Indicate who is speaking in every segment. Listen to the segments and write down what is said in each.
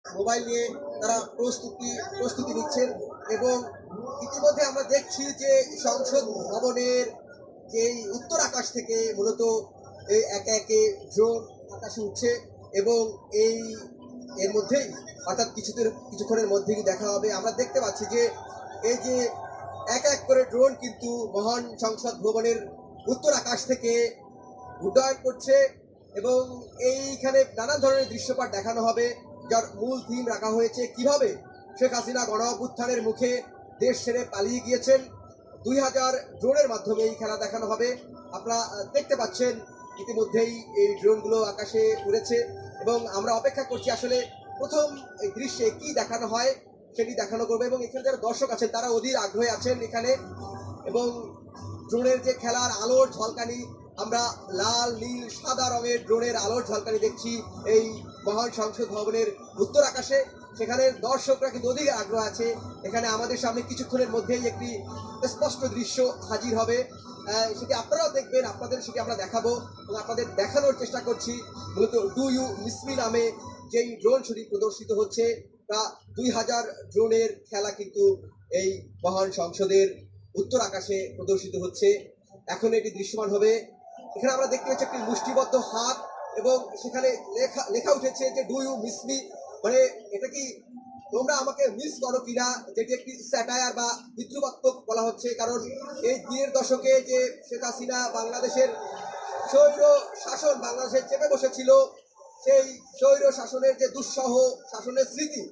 Speaker 1: Mobile নিয়ে তারা প্রস্তুতি নিচ্ছেন এবং ইতিমধ্যে আমরা দেখছি যে সংসদ ভবনের যেই উত্তর আকাশ থেকে মূলত এই একে একে ড্রোন আকাশে উঠছে এবং এই এর মধ্যেই অর্থাৎ কিছুক্ষণের মধ্যেই দেখা হবে। আমরা দেখতে পাচ্ছি যে এই যে এক এক করে ড্রোন কিন্তু মহান সংসদ ভবনের উত্তর আকাশ থেকে উড্ডয়ন করছে এবং এইখানে নানান ধরনের দৃশ্যপট দেখানো হবে, যার মূল থিম রাখা হয়েছে কিভাবে শেখ হাসিনা গণ অভ্যুত্থানের মুখে দেশ ছেড়ে পালিয়ে গিয়েছেন। 2000 ড্রোনের মাধ্যমে এই খেলা দেখানো হবে। আপনারা দেখতে পাচ্ছেন ইতিমধ্যেই এই ড্রোনগুলো আকাশে উড়েছে এবং আমরা অপেক্ষা করছি আসলে প্রথম এই দৃশ্যে কি দেখানো হয় সেটি দেখানো করবে এবং এখানে যারা দর্শক আছেন তারা অধীর আগ্রহে আছেন এখানে। এবং ড্রোনের যে খেলার আলোর ঝলকানি, আমরা লাল নীল সাদা রঙের ড্রোনের আলোর ঝলকানি দেখছি এই মহান সংসদ ভবনের উত্তর আকাশে। সেখানে দর্শকরা কিন্তু অধিক আগ্রহ আছে। এখানে আমাদের সামনে কিছুক্ষণের মধ্যেই একটি স্পষ্ট দৃশ্য হাজির হবে, সেটি আপনারাও দেখবেন, আপনাদের সেটি আমরা দেখাবো এবং আপনাদের দেখানোর চেষ্টা করছি। মূলত ডু ইউ মিসমি নামে যেই ড্রোন সেটি প্রদর্শিত হচ্ছে, তা 2000 ড্রোনের খেলা কিন্তু এই মহান সংসদের উত্তর আকাশে প্রদর্শিত হচ্ছে। এখন এটি দৃশ্যমান হবে। এখানে আমরা দেখতে পাচ্ছি একটি মুষ্টিবদ্ধ হাত এবং সেখানে লেখা লেখা উঠেছে যে ডু ইউ মিস মি, মানে এটা কি তোমরা আমাকে মিস করো কিনা, যেটি একটি স্যাটায়ার বা বিদ্রুপাত্মক বলা হচ্ছে। কারণ এই দিনের দশকে যে শেখ হাসিনা বাংলাদেশের স্বৈর শাসন বাংলাদেশে চেপে বসেছিল, সেই স্বৈর শাসনের যে দুঃসহ শাসনের স্মৃতি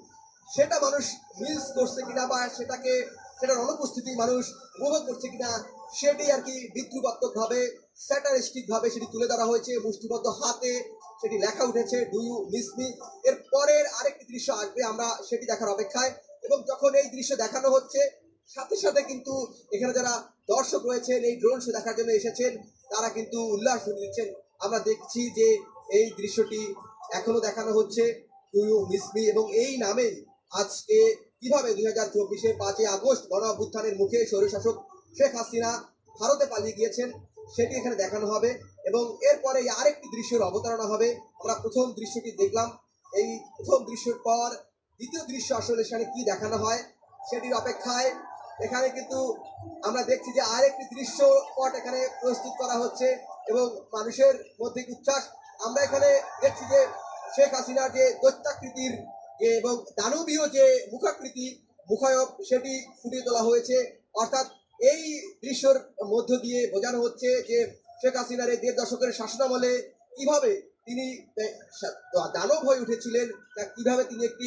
Speaker 1: সেটা মানুষ মিস করছে কিনা বা সেটার অনুপস্থিতি মানুষ উপভোগ করছে কিনা, সেটি আর কি বিদ্রুপাত্মক ভাবে স্যাটারিস্টিক ভাবে সেটি তুলে ধরা হয়েছে মুষ্টিবদ্ধ হাতে। সেটি লেখা উঠেছে ডু ইউ মিস মি। এর পরের আরেকটি দৃশ্য আসবে, আমরা সেটি দেখার অপেক্ষায়। এবং যখন এই দৃশ্য দেখানো হচ্ছে সাথে সাথে কিন্তু এখানে যারা দর্শক রয়েছেন এই ড্রোন শো দেখার জন্য এসেছেন তারা কিন্তু উল্লাস দিচ্ছেন। আমরা দেখছি যে এই দৃশ্যটি এখনো দেখানো হচ্ছে ডু ইউ মিস মি এবং এই নামে আজকে কিভাবে 2024 5ই আগস্ট গণ অভ্যুত্থানের মুখে স্বৈরশাসক শেখ হাসিনা ভারতে পালিয়ে গিয়েছেন সেটি এখানে দেখানো হবে এবং এরপরে আরেকটি দৃশ্যের অবতারণা হবে। আমরা প্রথম দৃশ্যটি দেখলাম, এই প্রথম দৃশ্যের পর দ্বিতীয় দৃশ্য আসলে সেখানে কি দেখানো হয় সেটির অপেক্ষায়। এখানে কিন্তু আমরা দেখছি যে আরেকটি দৃশ্যপট এখানে প্রস্তুত করা হচ্ছে এবং মানুষের মধ্যে উচ্ছ্বাস। আমরা এখানে দেখছি যে শেখ হাসিনার যে দৈত্যাকৃতির এবং দানবীয় যে মুখায়ব সেটি ফুটিয়ে তোলা হয়েছে। অর্থাৎ এই দৃশ্যের মধ্য দিয়ে বোঝানো হচ্ছে যে শেখ হাসিনার এই 1.5 দশকের শাসনামলে কিভাবে তিনি দানব হয়ে উঠেছিলেন, কিভাবে তিনি একটি